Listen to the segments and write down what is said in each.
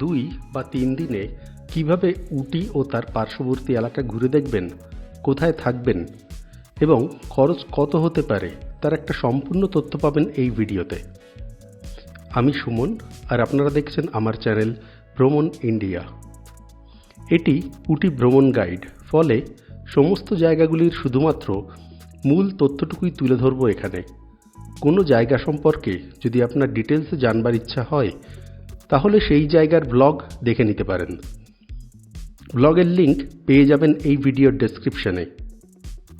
2 বা 3 দিনে কিভাবে উটি ও তার পার্শ্ববর্তী এলাকা ঘুরে দেখবেন, কোথায় থাকবেন এবং খরচ কত হতে পারে তার একটা সম্পূর্ণ তথ্য পাবেন এই ভিডিওতে। আমি সুমন আর আপনারা দেখছেন আমার চ্যানেল ভ্রমণ ইন্ডিয়া। এটি উটি ভ্রমণ গাইড, ফলে সমস্ত জায়গাগুলির শুধুমাত্র মূল তথ্যটুকুই তুলে ধরব এখানে। কোনো জায়গা সম্পর্কে যদি আপনার ডিটেলসে জানবার ইচ্ছা হয় তাহলে সেই জায়গার ব্লগ দেখে নিতে পারেন। ব্লগের লিঙ্ক পেয়ে যাবেন এই ভিডিওর ডেসক্রিপশনে।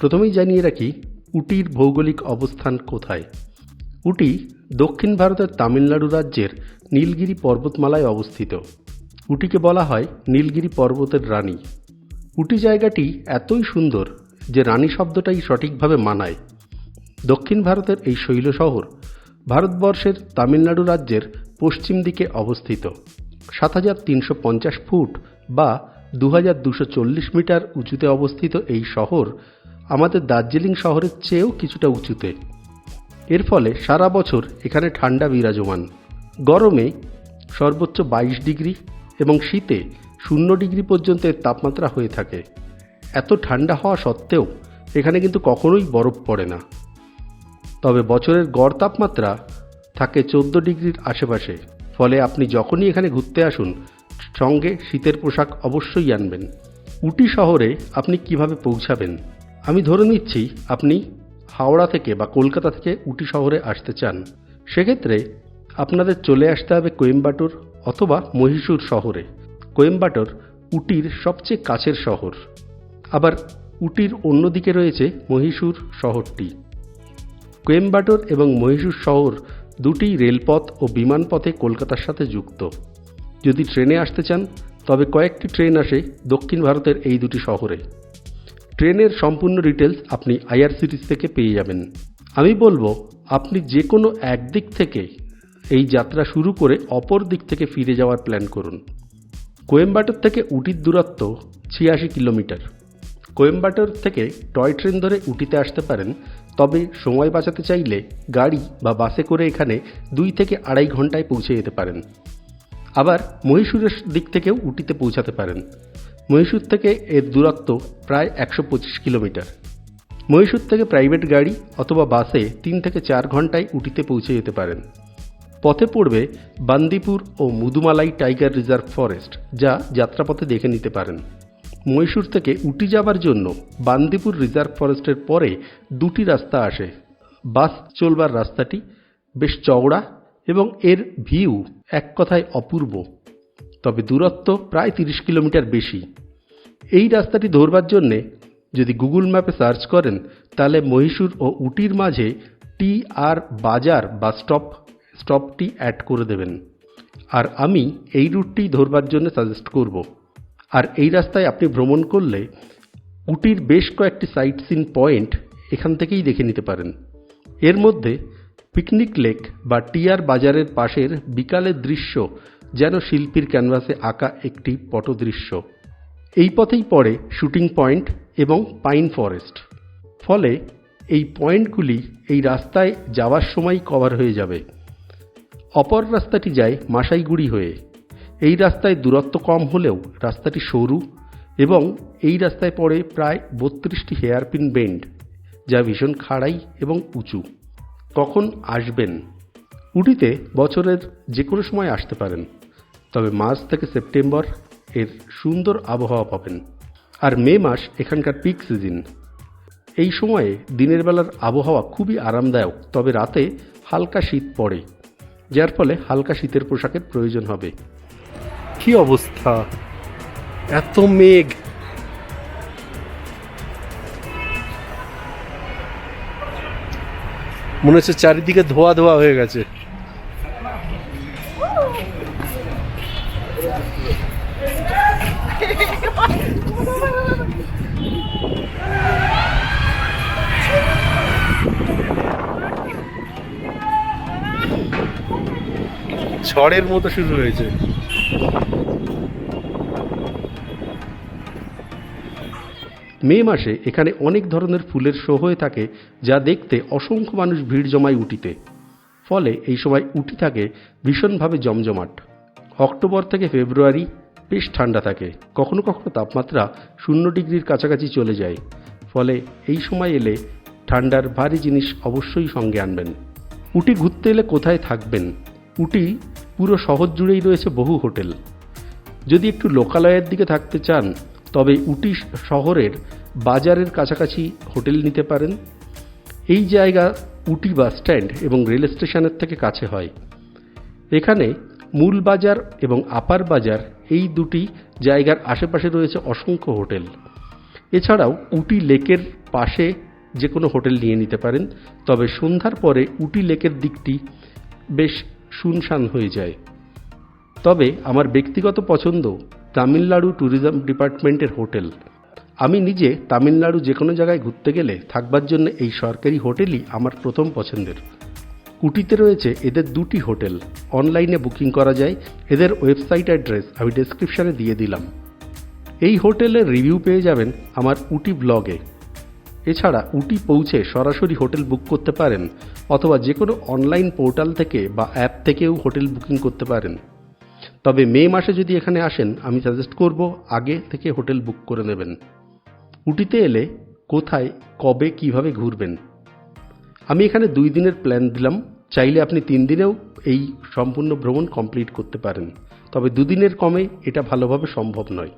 প্রথমেই জানিয়ে রাখি উটির ভৌগোলিক অবস্থান কোথায়। উটি দক্ষিণ ভারতের তামিলনাড়ু রাজ্যের নীলগিরি পর্বতমালায় অবস্থিত। উটিকে বলা হয় নীলগিরি পর্বতের রানী। উটি জায়গাটি এতই সুন্দর যে রানী শব্দটাই সঠিকভাবে মানায়। দক্ষিণ ভারতের এই শৈল শহর ভারতবর্ষের তামিলনাড়ু রাজ্যের পশ্চিম দিকে অবস্থিত। ৭৩৫০ ফুট বা ২২৪০ মিটার উঁচুতে অবস্থিত এই শহর আমাদের দার্জিলিং শহরের চেয়েও কিছুটা উঁচুতে। এর ফলে সারা বছর এখানে ঠান্ডা বিরাজমান। গরমে সর্বোচ্চ ২২ ডিগ্রি এবং শীতে 0 ডিগ্রি পর্যন্ত এর তাপমাত্রা হয়ে থাকে। এত ঠান্ডা হওয়া সত্ত্বেও এখানে কিন্তু কখনোই বরফ পড়ে না। তবে বছরের গড় তাপমাত্রা থাকে 14 ডিগ্রির আশেপাশে। ফলে আপনি যখনই এখানে ঘুরতে আসুন সঙ্গে শীতের পোশাক অবশ্যই আনবেন। উটি শহরে আপনি কিভাবে পৌঁছাবেন? আমি ধরে নিচ্ছি আপনি হাওড়া থেকে বা কলকাতা থেকে উটি শহরে আসতে চান। সেক্ষেত্রে আপনাদের চলে আসতে হবে কোয়েম্বাটোর অথবা মহীশূর শহরে। কোয়েম্বাটোর উটির সবচেয়ে কাছের শহর। আবার উটির অন্যদিকে রয়েছে মহীশূর শহরটি। কোয়েম্বাটোর এবং মহীশূর শহর দুটিই রেলপথ ও বিমানপথে কলকাতার সাথে যুক্ত। যদি ট্রেনে আসতে চান তবে কয়েকটি ট্রেন আসে দক্ষিণ ভারতের এই দুটি শহরে। ট্রেনের সম্পূর্ণ ডিটেলস আপনি আইআরসিটিসি থেকে পেয়ে যাবেন। আমি বলবো আপনি যে কোনো একদিক থেকে এই যাত্রা শুরু করে অপর দিক থেকে ফিরে যাওয়ার প্ল্যান করুন। কোয়েম্বাটোর থেকে উটির দূরত্ব ৮৬ কিলোমিটার। কোয়েম্বাটোর থেকে টয় ট্রেন ধরে উটিতে আসতে পারেন, তবে সময় বাঁচাতে চাইলে গাড়ি বা বাসে করে এখানে 2 থেকে 2.5 ঘন্টায় পৌঁছে যেতে পারেন। আবার মহীশূরের দিক থেকেও উটিতে পৌঁছাতে পারেন। মহীশূর থেকে এর দূরত্ব প্রায় 125 কিলোমিটার। মহীশূর থেকে প্রাইভেট গাড়ি অথবা বাসে 3 থেকে 4 ঘন্টায় উটিতে পৌঁছে যেতে পারেন। পথে পড়বে বান্দিপুর ও মুদুমালাই টাইগার রিজার্ভ ফরেস্ট, যা যাত্রাপথে দেখে নিতে পারেন। মহীশূর থেকে উটি যাবার জন্য বান্দিপুর রিজার্ভ ফরেস্টের পরে 2টি রাস্তা আসে। বাস চলবার রাস্তাটি বেশ চওড়া এবং এর ভিউ এক কথায় অপূর্ব, তবে দূরত্ব প্রায় 30 কিলোমিটার বেশি। এই রাস্তাটি ধরবার জন্যে যদি গুগল ম্যাপে সার্চ করেন তাহলে মহীশূর ও উটির মাঝে টি আর বাজার বা স্টপটি অ্যাড করে দেবেন। আর আমি এই রুটটি ধরবার জন্য সাজেস্ট করব। আর এই রাস্তায় আপনি ভ্রমণ করলে উটির বেশ কয়েকটি সাইট সিন পয়েন্ট এখান থেকেই দেখে নিতে পারেন। এর মধ্যে পিকনিক লেক বা টিআর বাজারের পাশের বিকালের দৃশ্য যেন শিল্পীর ক্যানভাসে আঁকা একটি পটদৃশ্য। এই পথেই পড়ে শুটিং পয়েন্ট এবং পাইন ফরেস্ট। ফলে এই পয়েন্টগুলি এই রাস্তায় যাওয়ার সময় কভার হয়ে যাবে। অপর রাস্তাটি যায় মাসাইগুড়ি হয়ে। এই রাস্তায় দূরত্ব কম হলেও রাস্তাটি সরু এবং এই রাস্তায় পড়ে প্রায় 32টি হেয়ারপিন বেন্ড, যা ভীষণ খাড়াই এবং উঁচু। কখন আসবেন? উটিতে বছরের যে কোনো সময় আসতে পারেন, তবে মার্চ থেকে সেপ্টেম্বর এর সুন্দর আবহাওয়া পাবেন। আর মে মাস এখানকার পিক সিজন। এই সময়ে দিনের বেলার আবহাওয়া খুবই আরামদায়ক, তবে রাতে হালকা শীত পড়ে, যার ফলে হালকা শীতের পোশাকের প্রয়োজন হবে। কি অবস্থা, এত মেঘ! মনে হচ্ছে চারিদিকে ধোয়া ধোয়া হয়ে গেছে। ঝড়ের মতো শুরু হয়েছে। মে মাসে এখানে অনেক ধরনের ফুলের শো হয়ে থাকে, যা দেখতে অসংখ্য মানুষ ভিড় জমায় উটিতে। ফলে এই সময় উটি থাকে ভীষণভাবে জমজমাট। অক্টোবর থেকে ফেব্রুয়ারি বেশ ঠান্ডা থাকে, কখনো কখনো তাপমাত্রা 0 ডিগ্রির কাছাকাছি চলে যায়। ফলে এই সময় এলে ঠান্ডার ভারী জিনিস অবশ্যই সঙ্গে আনবেন। উটি ঘুরতে এলে কোথায় থাকবেন? উটি পুরো শহর জুড়েই রয়েছে বহু হোটেল। যদি একটু লোকালয়ের দিকে থাকতে চান তবে উটি শহরের বাজারের কাছাকাছি হোটেল নিতে পারেন। এই জায়গা উটি বাস স্ট্যান্ড এবং রেল স্টেশনের থেকে কাছে হয়। এখানে মূল বাজার এবং আপার বাজার এই দুটি জায়গার আশেপাশে রয়েছে অসংখ্য হোটেল। এছাড়াও উটি লেকের পাশে যে কোনো হোটেল নিয়ে নিতে পারেন, তবে সন্ধ্যার পরে উটি লেকের দিকটি বেশ শুনশান হয়ে যায়। তবে আমার ব্যক্তিগত পছন্দ তামিলনাড়ু ট্যুরিজম ডিপার্টমেন্টের হোটেল। আমি নিজে তামিলনাড়ু যে কোনো জায়গায় ঘুরতে গেলে থাকবার জন্য এই সরকারি হোটেলই আমার প্রথম পছন্দের। উটিতে রয়েছে এদের 2টি হোটেল, অনলাইনে বুকিং করা যায়। এদের ওয়েবসাইট অ্যাড্রেস আমি ডেসক্রিপশানে দিয়ে দিলাম। এই হোটেলের রিভিউ পেয়ে যাবেন আমার উটি ব্লগে। এছাড়া উটি পৌঁছে সরাসরি হোটেল বুক করতে পারেন অথবা যে কোনো অনলাইন পোর্টাল থেকে বা অ্যাপ থেকেও হোটেল বুকিং করতে পারেন। তবে মে মাসে যদি এখানে আসেন আমি সাজেস্ট করব আগে থেকে হোটেল বুক করে নেবেন। উটিতে এলে কোথায়, কবে, কিভাবে ঘুরবেন? আমি এখানে 2 দিনের প্ল্যান দিলাম, চাইলে আপনি 3 দিনেও এই সম্পূর্ণ ভ্রমণ কমপ্লিট করতে পারেন। তবে 2 দিনের কমে এটা ভালোভাবে সম্ভব নয়।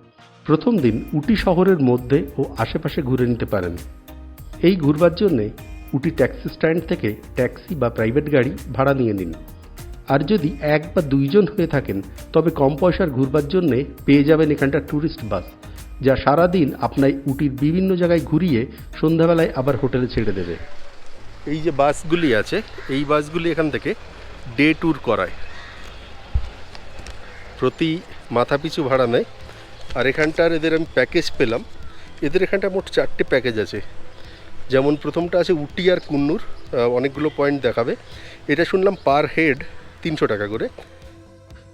প্রথম দিন উটি শহরের মধ্যে ও আশেপাশে ঘুরে নিতে পারেন। এই ঘুরবার জন্যে উটি ট্যাক্সি স্ট্যান্ড থেকে ট্যাক্সি বা প্রাইভেট গাড়ি ভাড়া নিয়ে নিন। আর যদি 1 বা 2 জন হয়ে থাকেন তবে কম পয়সার ঘুরবার জন্যে পেয়ে যাবেন এখানটার ট্যুরিস্ট বাস, যা সারাদিন আপনার উটির বিভিন্ন জায়গায় ঘুরিয়ে সন্ধ্যাবেলায় আবার হোটেলে ছেড়ে দেবে। এই যে বাসগুলি আছে, এই বাসগুলি এখান থেকে ডে ট্যুর করায়, প্রতি মাথাপিছু ভাড়া নেয়। আর এখানটার এদের আমি প্যাকেজ পেলাম, এদের এখানটা মোট 4টে প্যাকেজ আছে। যেমন প্রথমটা আছে উটি আর কুন্নুর, অনেকগুলো পয়েন্ট দেখাবে। এটা শুনলাম পার হেড 300 টাকা করে।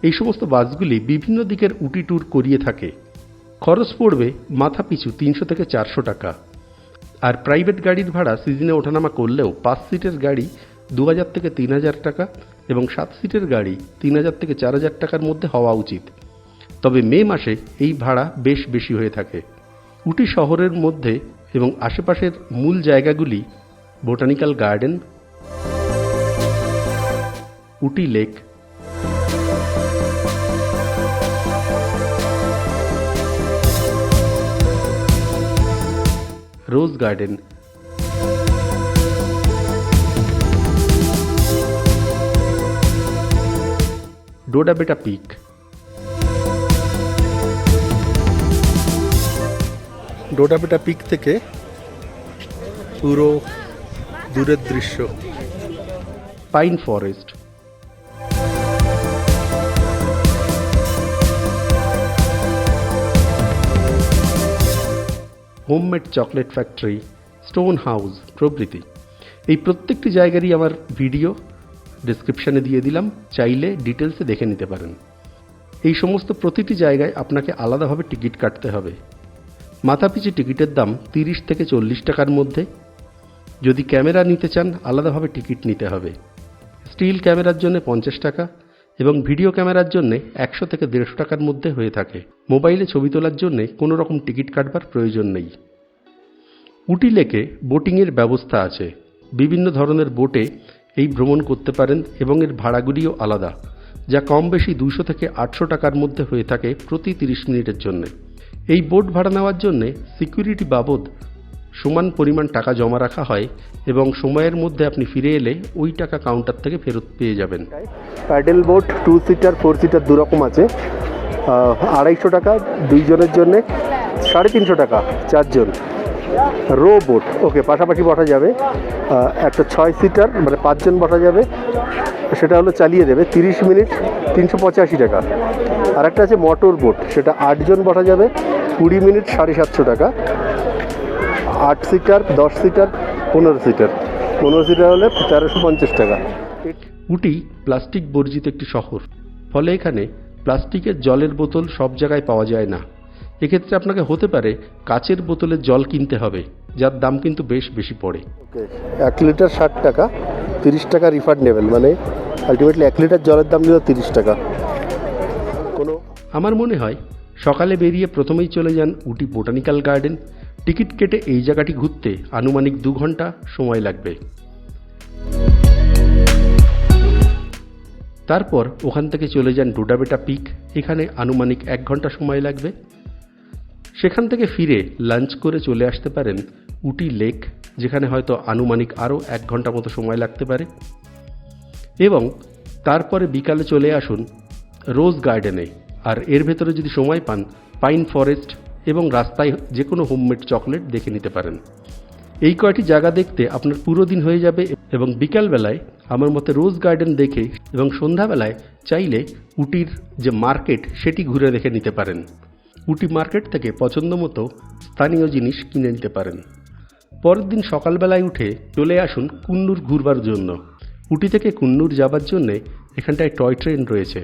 এই সমস্ত বাসগুলি বিভিন্ন দিকের উটি ট্যুর করিয়ে থাকে। খরচ পড়বে মাথাপিছু 300 থেকে 400 টাকা। আর প্রাইভেট গাড়ির ভাড়া সিজনে ওঠানামা করলেও 5 সিটের গাড়ি 2000 থেকে 3000 টাকা এবং 7 সিটের গাড়ি 3000 থেকে 4000 টাকার মধ্যে হওয়া উচিত। তবে মে মাসে এই ভাড়া বেশ বেশি হয়ে থাকে। উটি শহরের মধ্যে এবং আশেপাশের মূল জায়গাগুলি বোটানিক্যাল গার্ডেন, উটি লেক, রোজ garden, Doddabetta pick, Doddabetta pick থেকে পুরো দূরের দৃশ্য, pine forest, homemade chocolate factory, stone house প্রভৃতি। এই প্রত্যেকটি জায়গারই আমার ভিডিও ডেসক্রিপশানে দিয়ে দিলাম, চাইলে ডিটেলসে দেখে নিতে পারেন। এই সমস্ত প্রতিটি জায়গায় আপনাকে আলাদাভাবে টিকিট কাটতে হবে। মাথাপিছু টিকিটের দাম 30 থেকে 40 টাকার মধ্যে। যদি ক্যামেরা নিতে চান আলাদাভাবে টিকিট নিতে হবে। স্টিল ক্যামেরার জন্য 50 টাকা এবং ভিডিও ক্যামেরার জন্য 100 থেকে 150 টাকার মধ্যে হয়ে থাকে। মোবাইলে ছবি তোলার জন্য কোনো রকম টিকিট কাটবার প্রয়োজন নেই। উটি লেকে বোটিংয়ের ব্যবস্থা আছে। বিভিন্ন ধরনের বোটে এই ভ্রমণ করতে পারেন এবং এর ভাড়াগুলিও আলাদা, যা কম বেশি 200 থেকে 800 টাকার মধ্যে হয়ে থাকে প্রতি 30 মিনিটের জন্য। এই বোট ভাড়া নেওয়ার জন্য সিকিউরিটি বাবদ সমান পরিমাণ টাকা জমা রাখা হয় এবং সময়ের মধ্যে আপনি ফিরে এলে ওই টাকা কাউন্টার থেকে ফেরত পেয়ে যাবেন। প্যাডেল বোট 2 সিটার 4 সিটার দুরকম আছে। 250 টাকা 2 জনের জন্য, 350 টাকা 4 জন। রো বোট ওকে পাশাপাশি বসা যাবে, একটা 6 সিটার মানে 5 জন বসা যাবে, সেটা হলো চালিয়ে দেবে 30 মিনিট 385 টাকা। আর একটা আছে মোটর বোট, সেটা 8 জন বসা যাবে 20 মিনিট 750 টাকা। 8 সিটার 10 সিটার 15 সিটার 15 সিটার হলে 1350 টাকা। উটি প্লাস্টিক বর্জিত একটি শহর, ফলে এখানে প্লাস্টিকের জলের বোতল সব জায়গায় পাওয়া যায় না। এক্ষেত্রে আপনাকে হতে পারে কাচের বোতলের জল কিনতে হবে, যার দাম কিন্তু বেশ বেশি পড়ে। 1 লিটার 60 টাকা, 30 টাকা রিফান্ড নেবেন, মানে আলটিমেটলি 1 লিটার জলের দাম নিল 30 টাকা। আমার মনে হয় সকালে বেরিয়ে প্রথমেই চলে যান উটি বোটানিক্যাল গার্ডেন। টিকিট কেটে এই জায়গাটি ঘুরতে আনুমানিক 2 ঘন্টা সময় লাগবে। তারপর ওখান থেকে চলে যান ডোডাবেটা পিক, এখানে আনুমানিক 1 ঘন্টা সময় লাগবে। সেখান থেকে ফিরে লাঞ্চ করে চলে আসতে পারেন উটি লেক, যেখানে হয়তো আনুমানিক আরও 1 ঘন্টা মতো সময় লাগতে পারে। এবং তারপরে বিকালে চলে আসুন রোজ গার্ডেনে, আর এর ভেতরে যদি সময় পান পাইন ফরেস্ট এবং রাস্তায় যে কোনো হোমমেড চকলেট দেখে নিতে পারেন। এই কয়টি জায়গা দেখতে আপনার পুরো দিন হয়ে যাবে এবং বিকালবেলায় আমার মতে রোজ গার্ডেন দেখে এবং সন্ধ্যাবেলায় চাইলে উটির যে মার্কেট সেটি ঘুরে দেখে নিতে পারেন। উটি মার্কেট থেকে পছন্দ মতো স্থানীয় জিনিস কিনে নিতে পারেন। পরের দিন সকালবেলায় উঠে চলে আসুন কুন্নুর ঘুরবার জন্য। উটি থেকে কুন্নুর যাবার জন্যে এখানটায় টয় ট্রেন রয়েছে।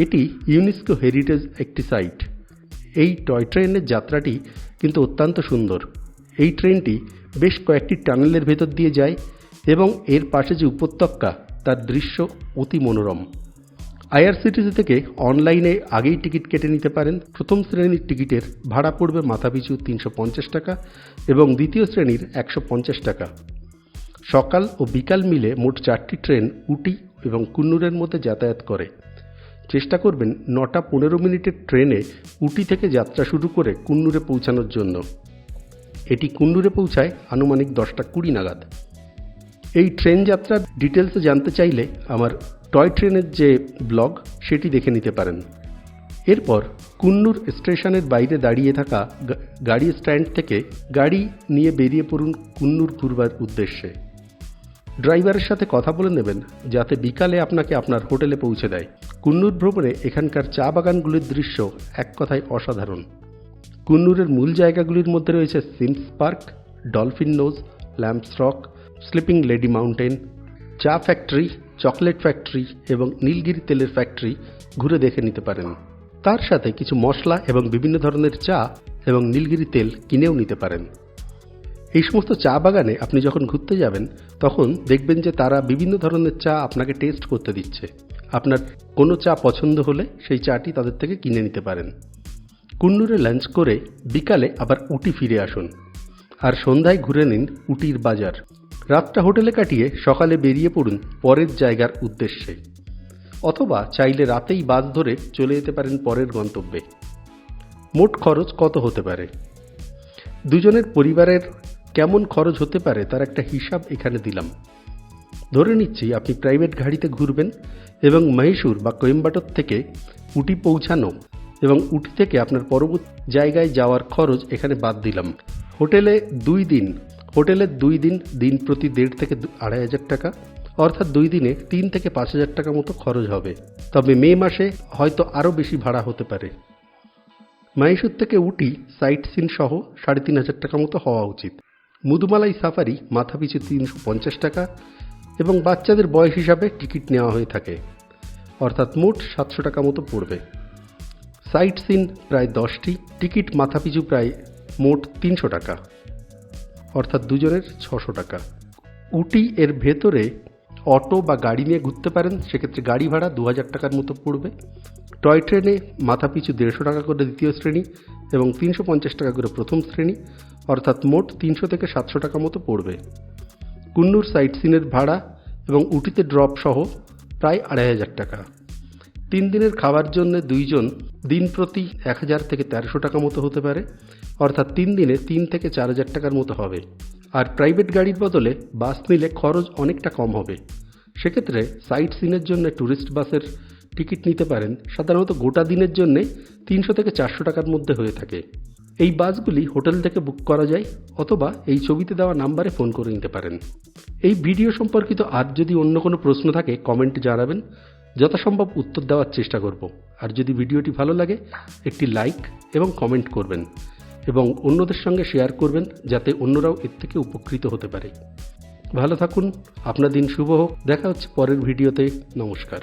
এটি ইউনেস্কো হেরিটেজ একটি সাইট। এই টয় ট্রেনের যাত্রাটি কিন্তু অত্যন্ত সুন্দর। এই ট্রেনটি বেশ কয়েকটি টানেলের ভেতর দিয়ে যায় এবং এর পাশে যে উপত্যকা তার দৃশ্য অতি মনোরম। আইআরসিটিসি থেকে অনলাইনে আগেই টিকিট কেটে নিতে পারেন। প্রথম শ্রেণীর টিকিটের ভাড়া পড়বে মাথাপিছু 350 টাকা এবং দ্বিতীয় শ্রেণীর 150 টাকা। সকাল ও বিকাল মিলে মোট 4টি ট্রেন উটি এবং কুন্নুরের মধ্যে যাতায়াত করে। চেষ্টা করবেন 9টা 15 মিনিটের ট্রেনে উটি থেকে যাত্রা শুরু করে কুন্নুরে পৌঁছানোর জন্য। এটি কুন্নুরে পৌঁছায় আনুমানিক 10টা 20 নাগাদ। এই ট্রেন যাত্রার ডিটেলসে জানতে চাইলে আমার টয় ট্রেনের যে ব্লগ সেটি দেখে নিতে পারেন। এরপর কুন্নুর স্টেশনের বাইরে দাঁড়িয়ে থাকা গাড়ি স্ট্যান্ড থেকে গাড়ি নিয়ে বেরিয়ে পড়ুন কুন্নুর ঘুরবার উদ্দেশ্যে। ড্রাইভারের সাথে কথা বলে নেবেন যাতে বিকালে আপনাকে আপনার হোটেলে পৌঁছে দেয়। কুন্নুর ভ্রমণে এখানকার চা বাগানগুলির দৃশ্য এক কথায় অসাধারণ। কুন্নুরের মূল জায়গাগুলির মধ্যে রয়েছে Sims Park, Dolphin Nose, Lamb's Rock, Sleeping Lady Mountain, চা ফ্যাক্টরি, চকলেট ফ্যাক্টরি এবং নীলগিরি তেলের ফ্যাক্টরি ঘুরে দেখে নিতে পারেন। তার সাথে কিছু মশলা এবং বিভিন্ন ধরনের চা এবং নীলগিরি তেল কিনেও নিতে পারেন। এই সমস্ত চা বাগানে আপনি যখন ঘুরতে যাবেন তখন দেখবেন যে তারা বিভিন্ন ধরনের চা আপনাকে টেস্ট করতে দিচ্ছে। আপনার কোনো চা পছন্দ হলে সেই চাটি তাদের থেকে কিনে নিতে পারেন। কুন্নুরে লাঞ্চ করে বিকালে আবার উটি ফিরে আসুন আর সন্ধ্যায় ঘুরে নিন উটির বাজার। রাতটা হোটেলে কাটিয়ে সকালে বেরিয়ে পড়ুন পরের জায়গার উদ্দেশ্যে, অথবা চাইলে রাতেই বাস ধরে চলে যেতে পারেন পরের গন্তব্যে। মোট খরচ কত হতে পারে, দুজনের পরিবারের কেমন খরচ হতে পারে তার একটা হিসাব এখানে দিলাম। ধরে নিচ্ছি আপনি প্রাইভেট গাড়িতে ঘুরবেন এবং মহীশূর বা কোয়েম্বাটোর থেকে উটি পৌঁছানো এবং উটি থেকে আপনার পরবর্তী জায়গায় যাওয়ার খরচ এখানে বাদ দিলাম। হোটেলের 2 দিন দিন প্রতি 1.5 থেকে 2,500 টাকা, অর্থাৎ 2 দিনে 3 থেকে 5,000 টাকা মতো খরচ হবে। তবে মে মাসে হয়তো আরও বেশি ভাড়া হতে পারে। মহীশূর থেকে উটি সাইট সিন সহ 3,500 টাকা মতো হওয়া উচিত। মুদুমালাই সাফারি মাথাপিছু 350 টাকা এবং বাচ্চাদের বয়স হিসাবে টিকিট নেওয়া হয়ে থাকে, অর্থাৎ মোট 700 টাকা মতো পড়বে। সাইট সিন প্রায় 10টি, টিকিট মাথাপিছু প্রায় মোট 300 টাকা, অর্থাৎ দুজনের 600 টাকা। উটি এর ভেতরে অটো বা গাড়ি নিয়ে ঘুরতে পারেন, সেক্ষেত্রে গাড়ি ভাড়া 2000 টাকার মতো পড়বে। টয় ট্রেনে মাথাপিছু 150 টাকা করে দ্বিতীয় শ্রেণী এবং 350 টাকা করে প্রথম শ্রেণী, অর্থাৎ মোট 300 থেকে 700 টাকা মতো পড়বে। কুন্নুর সাইট সিনের ভাড়া এবং উটিতে ড্রপ সহ প্রায় 2500 টাকা। 3 দিনের খাবার জন্য দুইজন দিন প্রতি 1000 থেকে 1300 টাকা মতো হতে পারে, অর্থাৎ 3 দিনে 3 থেকে 4000 টাকার মতো হবে। আর প্রাইভেট গাড়ির বদলে বাস নিলে খরচ অনেকটা কম হবে। সেক্ষেত্রে সাইট সিনের জন্য ট্যুরিস্ট বাসের টিকিট নিতে পারেন। সাধারণত গোটা দিনের জন্যে 300 থেকে 400 টাকার মধ্যে হয়ে থাকে। এই বাসগুলি হোটেল থেকে বুক করা যায় অথবা এই ছবিতে দেওয়া নাম্বারে ফোন করে নিতে পারেন। এই ভিডিও সম্পর্কিত আর যদি অন্য কোনো প্রশ্ন থাকে কমেন্টে জানাবেন, যথাসম্ভব উত্তর দেওয়ার চেষ্টা করব। আর যদি ভিডিওটি ভালো লাগে একটি লাইক এবং কমেন্ট করবেন এবং অন্যদের সঙ্গে শেয়ার করবেন যাতে অন্যরাও এর থেকে উপকৃত হতে পারে। ভালো থাকুন, আপনার দিন শুভ হোক। দেখা হচ্ছে পরের ভিডিওতে। নমস্কার।